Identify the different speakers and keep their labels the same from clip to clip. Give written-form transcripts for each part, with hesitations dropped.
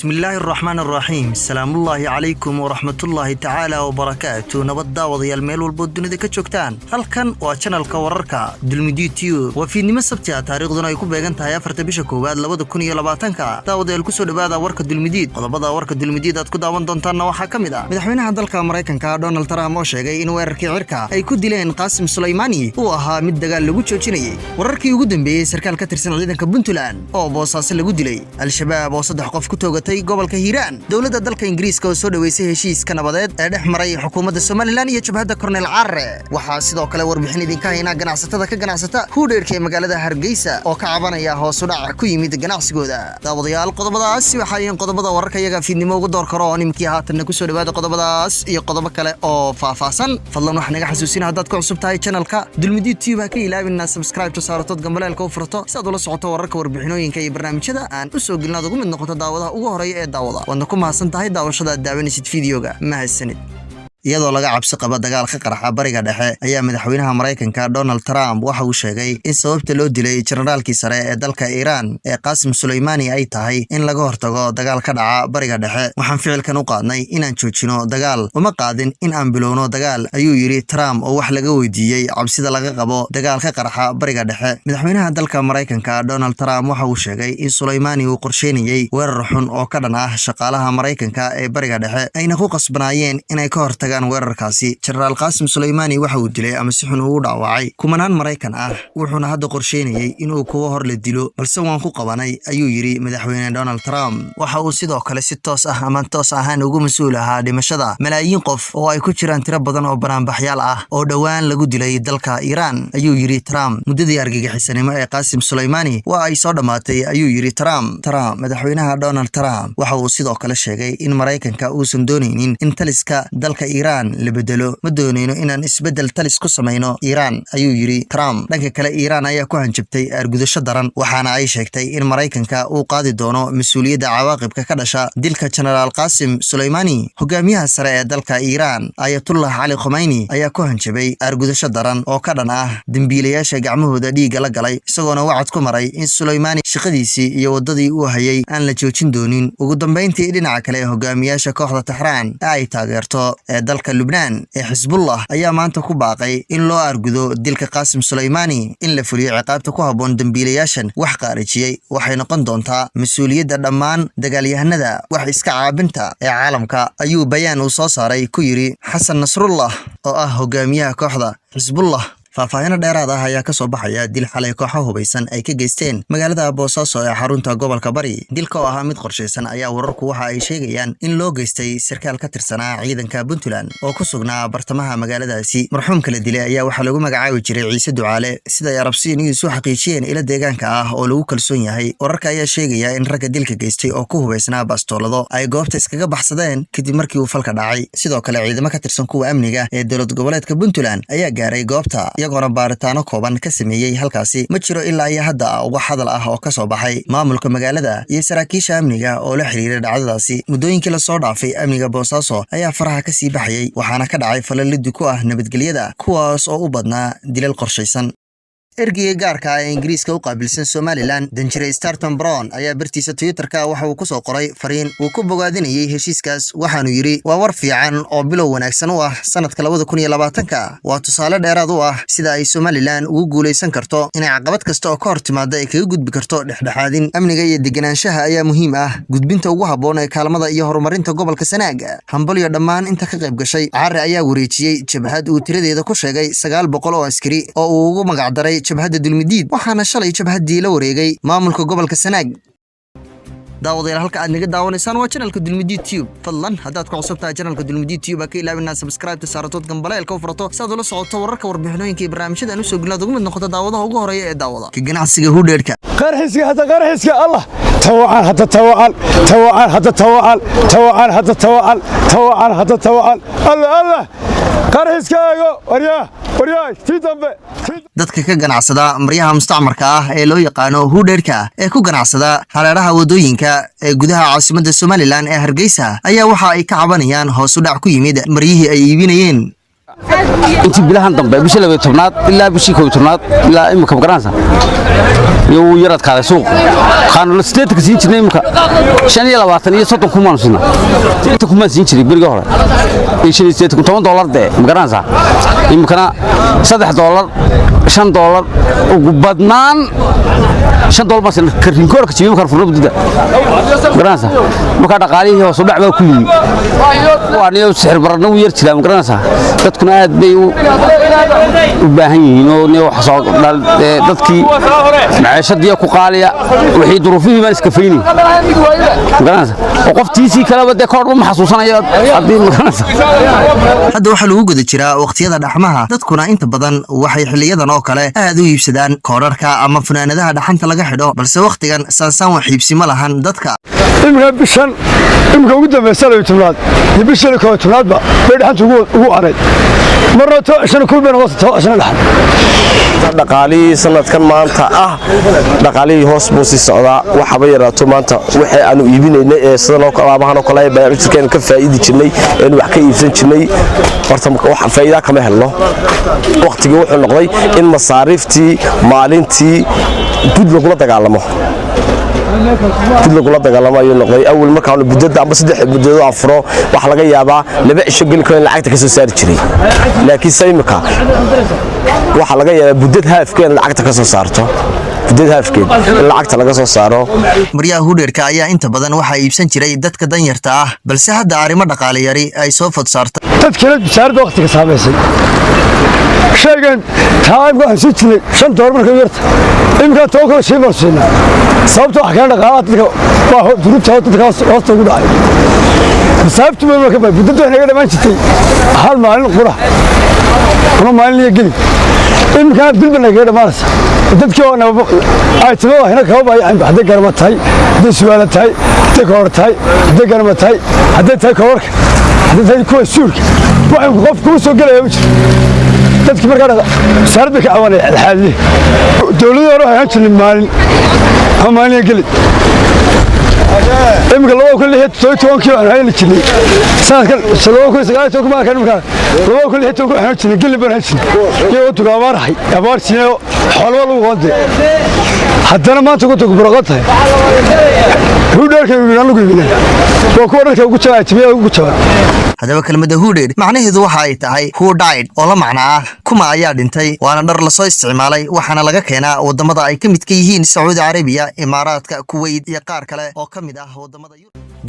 Speaker 1: بسم الله الرحمن الرحيم السلام الله عليكم ورحمة الله تعالى وبركاته نبض داوضيال meel walbo dunida ka joogtaan halkan waa channelka wararka dulmidi tube waa fiidnimo sabti taariikhduna ay ku beegan tahay 4 bisha koowaad 2020 daawadayaal ku soo dhawaada warka dulmidi qodobada warka dulmidi aad ku daawan doontaan waxa kamid ah madaxweynaha dalka Mareykanka Donald Trump oo sheegay in weerarkii cirka ay ku dileen Qaasim Suleymani oo ahaa mid dagaal lagu joojinayay wararkii ugu dambeeyay sarkaal ka tirsan ciidanka Puntland oo boosaas lagu dilay al-shabaab oo saddex qof ku togatay gobolka Hiiraan dawladda dalka Ingiriiska oo soo dhaweysay heshiiska nabadeed ee dhex maray xukuumadda Somaliland iyo jabhadda Cornel Carre waxa sidoo kale warbixin idinka hayna ganacsatada ka ganacsata hudheerka magaalada Hargeysa oo ka cabanaya hoos u dhac ku yimid ganacsigooda daawadayaal qodobadaas waxa ay qodobada wararka iyaga fiidnimo ugu door karo nimkii haatan ku soo dhawaada qodobadaas iyo qodobo kale oo faahfaahsan fadlan wax naga xasuusina haddaad ku cusub tahay channelka dulmidi tube ka ilaawina subscribe to saartod gambalaalka u furto si aad ula socoto wararka warbixinooyinka iyo barnaamijyada aan u soo gelinaad ugu mid noqoto daawadaha ugu horeeya ee daawada wadna ku mahadsan tahay daawashada aad daawanaysid fiidiyoga mahadsanid iyadoo laga cabsi qaba dagaal ka qarxa bariga dhexe ayaa madaxweynaha Mareykanka Donald Trump waxa uu sheegay in sababta loo dilay generaalkii sare ee dalka Iran ee Qaasim Suleymani ay tahay in laga hortago dagaal ka dhaca bariga dhexe waxaan ficilkan u qaadnay inaan joojino dagaal uma qaadin in aan bilowno dagaal ayuu yiri Trump oo wax laga weydiiyay cabsida laga qabo dagaal ka qarxa bariga dhexe madaxweynaha dalka Mareykanka Donald Trump waxa uu sheegay in Suleymani uu qorsheynayay weerar xun oo ka dhan ah shaqaalaha Mareykanka ee bariga dhexe ayna ku qasbanaayeen inay ka hortagaan weerarkaasi Generaal Qaasim Suleymani waxa uu dilay ama si xun u dhaawacay kumanaan Mareykan ah wuxuuna hadda qorsheynayay inuu kuwa hor la dilo balse waan ku qabanay ayuu yiri madaxweyne Donald Trump waxa uu sidoo kale si toos ah ama toos ahaan ugu mas'uul ahaa dhimashada malaayiin qof oo ay ku jiraan tiro badan oo banaanbaxyaal ah oo dhawaan lagu dilay dalka Iran ayuu yiri Trump muddadii argagixisanimo ee Qaasim Suleymani waa ay soo dhamaatay ayuu yiri Trump madaxweynaha Donald Trump waxa uu sidoo kale sheegay in Mareykanka uusan dooneynin in taliska dalka Iran la bedelo ma dooneyno inaan isbedel talis ku sameeyno Iran ayuu yiri Trump dhanka kale Iran ayaa ku hanjabtay argudasho daran waxaana ay sheegtay in Mareykanka uu qaadi doono mas'uuliyadda cawaaqibka ka dhasha dilka Generaal Qaasim Suleymani hogaamiyaha sare ee dalka Iran Ayatollah Ali Khamenei ayaa ku hanjabay argudasho daran oo ka dhan ah dambiilayaasha gacmahooda dhiiga la galay isagoona wacad ku maray in Suleymani shaqadiisii iyo wadadii uu hayay aan la joojin doonin ugu dambeyntii dhinaca kale hogaamiyaasha kooxda Tehran ay taageerto dalka Lubnaan ee Hizbullah ayaa maanta ku baaqay in loo argudo dilka Qaasim Suleymani in la fuliyo ciqaabta ku haboon dambiilayaashan wax qaarijiyay waxay noqon doontaa mas'uuliyadda dhammaan dagaalyahanada wax iska caabinta ee caalamka ayuu bayaan uu soo saaray ku yiri Xasan Nasrullah oo ah hogaamiyaha kooxda Hizbullah faahfaahin dheeraad ah ayaa ka soo baxaya dil xalay kooxo hubeysan ay ka geysteen magaalada Boosaaso ee xarunta gobolka Bari dilka oo ah mid qorsheysan ayaa wararku waxa ay sheegayaan in loo geystay sarkaal ka tirsanaa ciidanka Puntland oo ku sugnaa bartamaha magaaladaasi marxuumka la dilay ayaa waxa lagu magacaabi jiray Ciise Ducaale sida ay Arabsiin iyo soo xaqiijiyeen ila deegaanka ah oo lagu kalsoon yahay wararka ayaa sheegaya in ragga dilka geystay oo ku hubeysnaa bastoolado ay goobta iskaga baxsadeen kadib markii uu falka dhacay sidoo kale ciidamo ka tirsan kuwa amniga ee dowlad goboleedka Puntland ayaa gaaray goobta iyagoo baaritaano kooban ka sameeyay halkaasi ma jiro ilaa iyo hadda wax hadal ah oo ka soo baxay maamulka magaalada iyo saraakiisha amniga oo la xiriiray dhacdadaasi muddooyinkii la soo dhaafay amniga Boosaaso ayaa faraha ka sii baxayay waxaana ka dhacay falal lid ku ah nabadgelyada kuwaas oo u badnaa dilal qorsheysan ergeyga gaarka ah ee Ingiriiska u qaabilsan Somaliland Danjire Starton Brown ayaa bartiisa Twitter-ka waxa uu ku soo qoray fariin uu ku bogaadinayay heshiiskaas waxaanu yiri waa war fiican oo bilow wanaagsan u ah sanadka 2020 waa tusaale dheeraad u ah sida ay Somaliland ugu guuleysan karto inay caqabad kasta oo ka hor timaado ay kaga gudbi karto dhexdhexaadin amniga iyo deganaanshaha ayaa muhiim ah gudbinta ugu haboon ee kaalmada iyo horumarinta gobolka Sanaag hambalyo dhammaan inta ka qayb gashay Carre ayaa wareejiyay jabhad uu tiradeeda ku sheegay 900 oo askari oo uu ugu magac daray jabhadda dulmidiid waxaana shalay jabhaddii la wareegay maamulka gobolka Sanaag daawadayaal halka aad naga daawanaysaan waa channelka dulmidi tube fadlan haddaad ku cusub tahay channelka dulmidi tube ka ilaawina subscribe to saartod gambaleelka u furto si aad ula socoto wararka warbixinooyinka iyo barnaamijyada aan u soo gelinaad ugu mid noqoto daawadaha ugu horeeya ee daawada ka ganacsiga hudheerka
Speaker 2: qarxiska Allah توعال هذا توعال هذا توعال الله qarxiskaaga waryaa tii dambe
Speaker 1: dadka ka ganacsada maryaha mustacmarka ah ee loo yaqaano hudheerka ee ku ganacsada hareeraha wadooyinka ee gudaha caasimadda Somaliland ee Hargeysa ayaa waxa ay ka cabanayaan hoos u dhac ku yimid maryihii ay iibinayeen
Speaker 3: intii bilahan dambe bishii 12 ilaa bishii 11 ilaa imika magaranaysa iyo yarad kaaday suuq qaanul state ka siin jirnay imika 25 iyo 30 kumaan sina inta kumaan siin jiray biriga hore in state ku $10 de magaranaysa imikana $3 $5 ugu badnaan $5 bas karin koorka jiyo marka furno budida magaranaysa marka dhaqaalihii hoos u dhacba ku yimi waaniyo sixir barna u yar jira magaranaysa dadkuna aad bay u baahan yihiin oo wax soo dadkii maciishadii ku qaaliya wixii duruufihii ma iska fayni magaranaysa oo qoftiisii kala wada koor ma xasuusanayo hadii magaranaysa
Speaker 1: hadda waxa lagu guda jiraa waqtiyada dhaxmaha dadkuna inta badan waxay xiliyadan oo kale aad u iibsadaan koorarka ama funaanadaha dhaxanta laga xidho balse waqtigan saansan wax iibsi ma lahan dadka
Speaker 2: imka bishan imka ugu dambeysay 12 iyo bishan 12 ba dhaxanta ugu aray marto shan ku been hoos shan dhaxan
Speaker 4: dhaqaali sanadkan maanta dhaqaali hoos buu si socdaa waxa bay yaraato maanta waxay aanu iibinaynay ee sidan oo alaabahan oo kale ay baayicirkeen ka faa'iidi jirnay in wax ka iibsan jirnay horta wax faa'iido kama helno waqtigii wuxuu noqday in masaariiftii maalintii dib lagula dagaalamo ayuu noqday awal markaan budada amba 3 budado afro wax laga yaabaa laba cisho gal kale lacagta ka soo saari jiray laakiin saymika waxa laga yaabaa budad haafkeen lacagta ka soo saarto budad haafkeen lacagta laga soo saaro
Speaker 1: maryaa hudheerka ayaa inta badan waxa iibsan jiray dadka danyarta ah balse hadda arimo dhaqaale yari ay soo fod saartay
Speaker 2: dadkii bishaarada waqtiga saameysay sheegan taayib aan si jirnay $5 marka yarta imka tookala shay marsiina sababtoo wax kale dhaqaalaha dadka waa duruubta dadka hoosta ugu dhacay sababtu marka budada waxay naga dhamaan jirtay hal maalin qura ama maalin iyo geli imka dilba naga dhamaanaysa dadkii oo ay timo hina ka baayaan hadda garmatay hadda su'aalatay hadda koortay hadda garmatay hadda tay koorka hadda tay kuwa suurka waxaan qof ku soo galay u jiro dadkii markaa saarada ka cawanay xaalli dawladda hore waxay jirnay maalin geli imka loo kala hito toonki aan hayl jirnay saarkan saloo ku sagaal toonki ma kan markaa loo kala hito waxaan jirnay geli baan jirnay iyo tugaamar hay abaar siino xoolo lagu qoday haddana maanta ku tag burqatay hudheerka lagu iibinay waa ku dharka ugu jawaabay ugu jawaabay
Speaker 1: hadaba kelmadda hudheer macnaheedu waxa ay tahay who died oo la macno ah kuma ayaa dhintay waana dhar la soo isticmaalay waxaana laga keenaa wadamada ay ka mid ka yihiin Saudi Arabia Imaaraadka Kuwait iyo qaar kale oo ka mid ah wadamada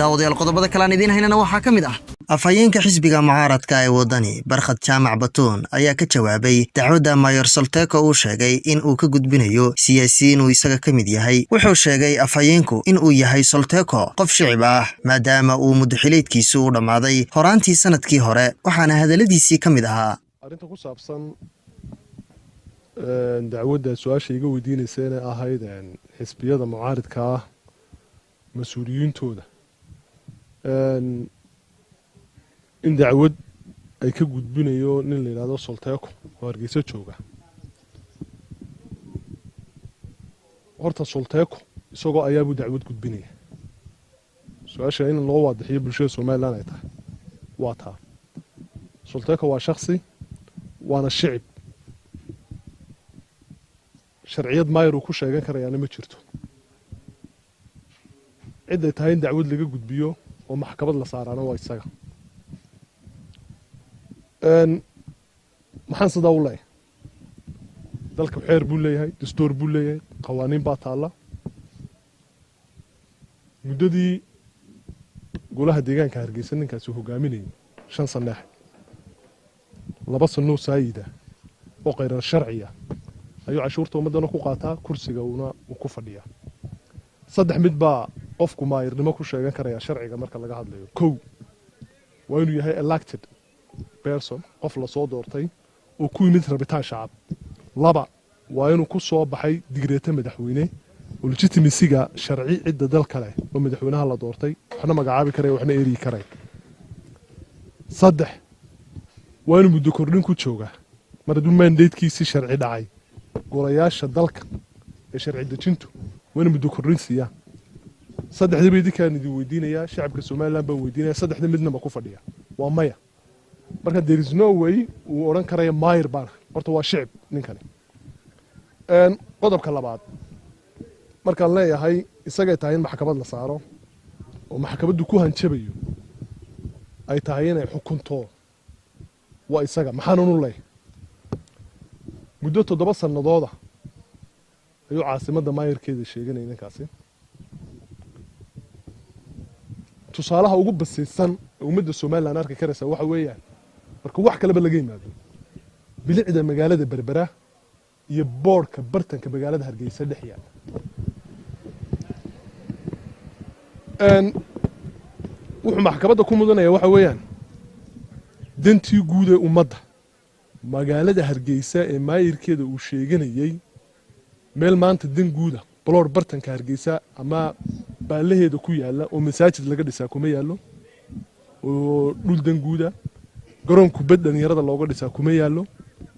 Speaker 1: daawadayaal qodobada kale aan idin haynana waxa ka mid ah afhayeenka xisbiga mucaaradka ee wadani Barkhad Jaamac Batuun ayaa ka jawaabay dacwada Mayor Solteko uu sheegay in uu ka gudbinayo siyaasiyiin uu isaga ka mid yahay wuxuu sheegay afhayeenku in uu yahay Solteko qof shicib ah maadaama uu muddaxileedkiisu u dhamaaday horaantii sanadkii hore waxaana hadaladiisii ka mid ahaa
Speaker 5: arinta ku saabsan dacwadda su'aasha iga weydiinaysa inay ahayd xisbiyada mucaaradka ah mas'uuliyiintooda in dacwad ay ka gudbinayo nin la yiraahdo Solteko oo Hargeysa jooga horta Solteko isagoo ayaabuu dacwad gudbinaya su'aasha in loo waadixiyo bulshada Soomaaliland ay tahay waa taa Solteko waa shakhsi waana shicib sharciyad maayir uu ku sheegan karayaana ma jirto cid ay tahay in dacwad laga gudbiyo oo maxkamad la saarana waa isaga maxaan sidaa u leeyahay dalka xeer buu leeyahay dastuur buu leeyahay qawaaniin baa taalla muddadii golaha deegaanka Hargeysa ninkaasi hogaaminayay 5 sano 2 sano saayida oo qeyrar sharciya ayuu cashuurta ummadana ku qaataa kursiga uu ku fadhiyaa saddex mid baa qofku maayirnimo ku sheegan karaya sharciga marka laga hadlayo kow waa inuu yahay elected person qof la soo doortay oo ku yimid rabitaan shacab laba waa inuu ku soo baxay digreeta madaxweyne oo legitimacy-ga sharci cidda dalka leh oo madaxweynaha la doortay waxna magacaabi karay waxna eeri karay saddex waa inuu muddo kordhin ku jooga mar hadduu mandatekiisii sharci dhacay golayaasha dalka ee sharci dejintu waa inuu muddo kordhin siiyaan saddexda bay idinkaan idin weydiinayaa shacabka Soomaaliland baa weydiinaya saddexda midna ma ku fadhiya waa maya marka there is no way uu odhan karaya maayir baan horta waa shicib ninkani qodobka labaad markaan leeyahay isagay tahay in maxkamad la saaro oo maxkamaddu ku hanjabayo ay tahay inay xukunto waa isaga maxaanan u leeyahay muddo 7 sannadooda ayuu caasimadda maayirkeeda sheeganayay ninkaasi tusaalaha ugu basiisan ummadda Soomaaliland arki karaysa waxa weeyaan marka wax kale ba laga yimaado bilicda magaalada Berbera iyo boorka bartanka magaalada Hargeysa dhex yaal wuxuu maxkamadda ku mudanaya waxa weeyaan dantii guud ee ummadda magaalada Hargeysa ee maayirkeeda uu sheeganayay meel maanta dan guuda baloor bartanka Hargeysa ama baalaheeda ku yaala oo masaajid laga dhisaa kuma yaalo oo dhul dan guuda garoon kubad dhalinyarada looga dhisaa kuma yaalo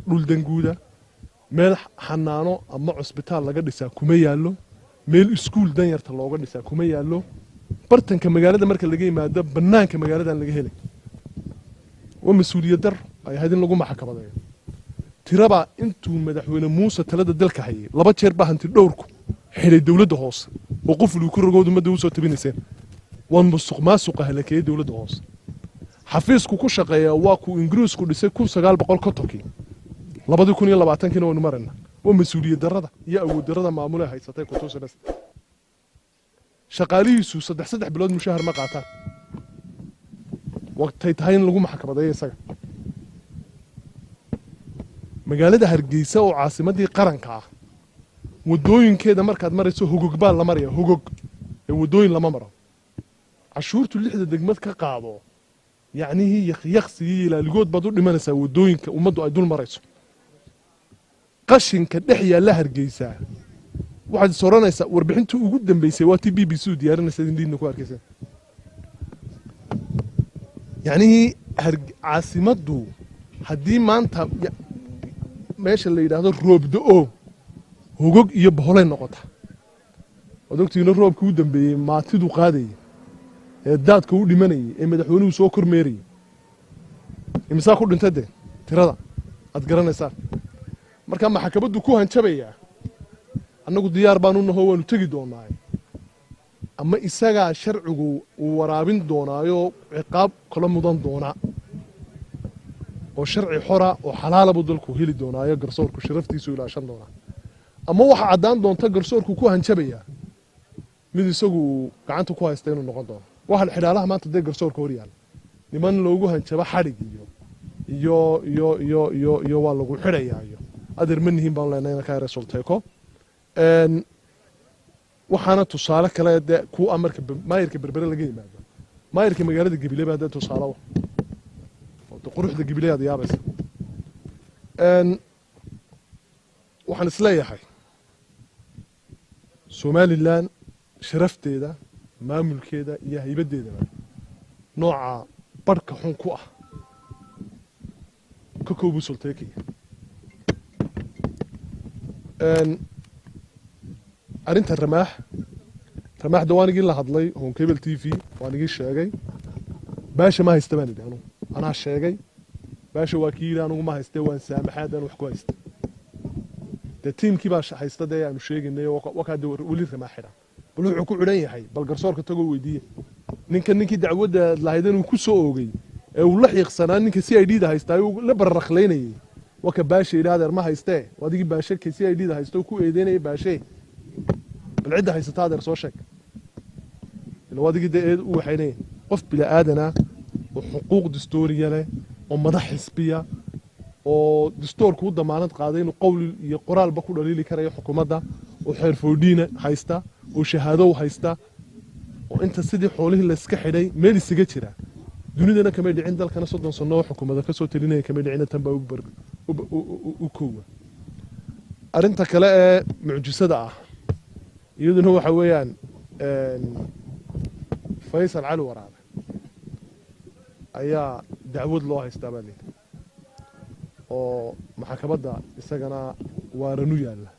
Speaker 5: dhul dan guuda meel xanaano ama cusbitaal laga dhisaa kuma yaalo meel iskuul dan yarta looga dhisaa kuma yaalo bartanka magaalada marka laga yimaado banaanka magaaladan laga helay waa mas'uuliyad dar ay hadin lagu maxkamadeeyo tiraba intuu madaxweyne Muuse talada dalka hayay 2 jeer baa hanti dhowrku xilay dawladda hoose oo qof uu ku rogoodo madda u soo tabinayseen waan musuqmaasuqa halakay dawladda hoose xafiisku ku shaqeeya waa ku Ingiriisku dhisay 1950 2020 oo marayna waa mas'uuliyad darrada iyo awood darrada maamulay haysatay ku toosanaysa shaqaalihiisu 3 bilood mushahar ma qaataan waqtay tahay in lagu maxkamadeeyo isaga magaalada Hargeysa oo caasimadii qaranka ah wadooyinkeeda markaad marayso hogog baa la maraya hogog ee wadooyin lama maro cashuurtu 6 degmad ka qaado yacni yaqsi ilaaligood baad u dhimanaysaa wadooyinka ummaddu ay dul marayso qashinka dhex yaala Hargeysa waxaad sooranaysaa warbixintii ugu dambeysay waa tii BBC u diyaarinaysa indhiina ku arkaysan yacni caasimaddu haddii maanta meesha la yiraahdo roob da'o hogog iyo boholay noqota wadogtiina roobkii u dambeeyay maatidu qaaday ee daadka u dhimanayay ee madaxweynuhu soo kormeeray imisa ku dhintay tirada ad garanaysaa marka maxkamaddu ku hanjabaya annagu diyaar baan u nahay waanu tagi doonaa ama isaga sharcigu uu waraabin doonaayo ciqaab kala mudan doona oo sharci xora oo xalaal ah dalku heli doonaayo garsoorku sharaftiisu ilaashan doona ama waxa cadaan doonta garsoorku ku hanjabaya mid isagu gacanta ku haysta inuu noqon doono waxa xidhaalaha maanta de garsoorka hor yaal niman loogu hanjaba xarig iyo waa lagu xidhayaayo adeer manihiin baan leenahay ka resulteeko waxaana tusaale kale de ku amarka maayirka Berbera laga yimaado maayirka magaalada Gabiley baa dad tusaale oo quruxda Gabiley aad yaabaysa waxaan isleeyahay Somaliland sharafteeda maamulkeeda iyo haybadeeda nooca barka xun ku ah ka koobu sulteekay arinta ramaax dawaanigii la hadlay Home Cable TV waanigii sheegay baasha ma haysta baan idhaano anaa sheegay baasha waa kii anigu ma haystay waan saamaxaadaan wax ku haystay de teamkii baa haysta de aanu sheegaynay wakaad wali ramaax xidhan bal wuxuu ku xidhan yahay bal garsoorka tago weydiiye ninkii dacwadda lahaydan uu ku soo oogay ee uu la xiiqsanaa ninka CID da haystay uu la barrakhleynayay waka baasha ilaadeer ma haystee wadigii baasha ka CID da haysto ku eedeynay baasha bal cidda haysataa adeer soo sheeg ila wadigii de uu waxaynay qof bila aadana oo xuquuq dastuuriya leh oo madax xisbiya oo dastuurku u damaanad qaaday inuu qowl iyo qoraalba ku dhaliili karayo xukuumadda oo xirfoodiina haysta oo shahaado haysta oo inta sidii xoolihii la iska xidhay meel isaga jira dunidana kama dhicin dalkana 30 sano oo xukuumadda ka soo talinay kama dhicin tan baa u koowa arinta kale ee mucjisada ah iyaduna waxa weeyaan Faysal Cali Waraabe ayaa dacwad loo haystaa baa leeyahay oo maxkamadda isagana waaranu yaala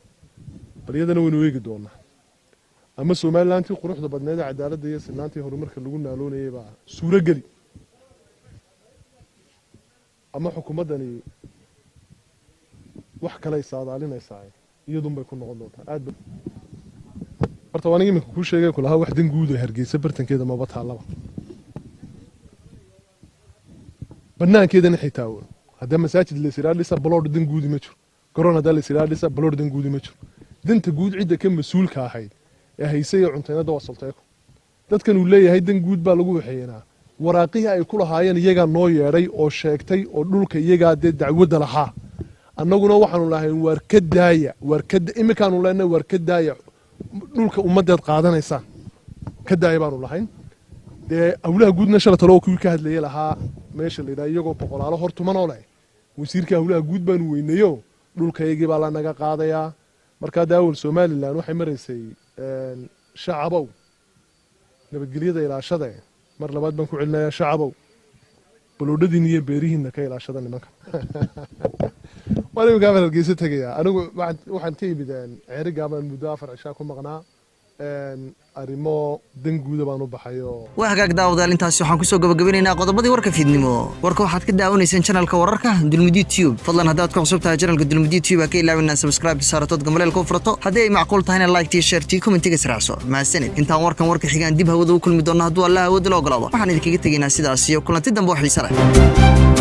Speaker 5: bariyadana waynu eegi doonaa ama Somaliland quruxda badneed cadaaladda iyo sinaantii horumarka lagu naaloonayay baa suura gali ama xukuumaddani wax kale ay saadaalinaysaa iyadun bay ku noqon doontaa aad horta waan iminka kuu sheegay kulahaa wax dan guud oo Hargeysa bartankeeda maba taalaba banaankeedana xitaa hadda masaajid la siraadisa balood dan guud ma jiro garoon hadda la siraadisa balood dan guud ma jiro danta guud cidda ka mas'uulka ahayd ee haysay cunteynada wasalteeko dadkan uu leeyahay dan guud baa lagu waxeeyana waraaqihii ay ku lahaayeen iyaga noo yeeray oo sheegtay oo dhulka iyaga dacwada lahaa annaguna waxaanu lahayn warkada imikaanu leenahay warkadaaya dhulka ummadeed qaadanaysa kadaaya baanu lahayn awlaha guudna shala talo ku ka hadlayay lahaa meesha leeyahay iyagoo boqolaalo hortuman oo leh wasiirka awlaha guud baanu weynayo dhulkaygii baa la naga qaadaya marka daawul Soomaaliland waxay mareysay shacabow nabadgelyada ilaashada mar labaad baan ku celinayaa shacabow baloodadiin iyo beerihiina ka ilaashada nimanka wali gaabal Hargeysa tagaya anigu waxaan ka yimideen ceeri gaaban muddo 4 cisho ku maqnaa arimo dan guud baan u baxayo
Speaker 1: waa hagaag daawadayaal intaas waxaan ku soo gabagabaynaynaa qodobadii warka fiidnimo warka waxaad ka daawanaysaan channelka wararka Dulmidi TV fadlan haddaad ku cusub tahay channelka Dulmidi TV ka ilaawina subscribe saaratood gambaleel ku furato haddii ay macquul tahayna like iyo share comment-iga siraaso maasanid intaan warka xigaan dib hawada u kulmi doona hadduu Allah hawada la ogolaado waxaan idinkaga tegaynaa sidaas iyo kulanti dambe oo xiiso leh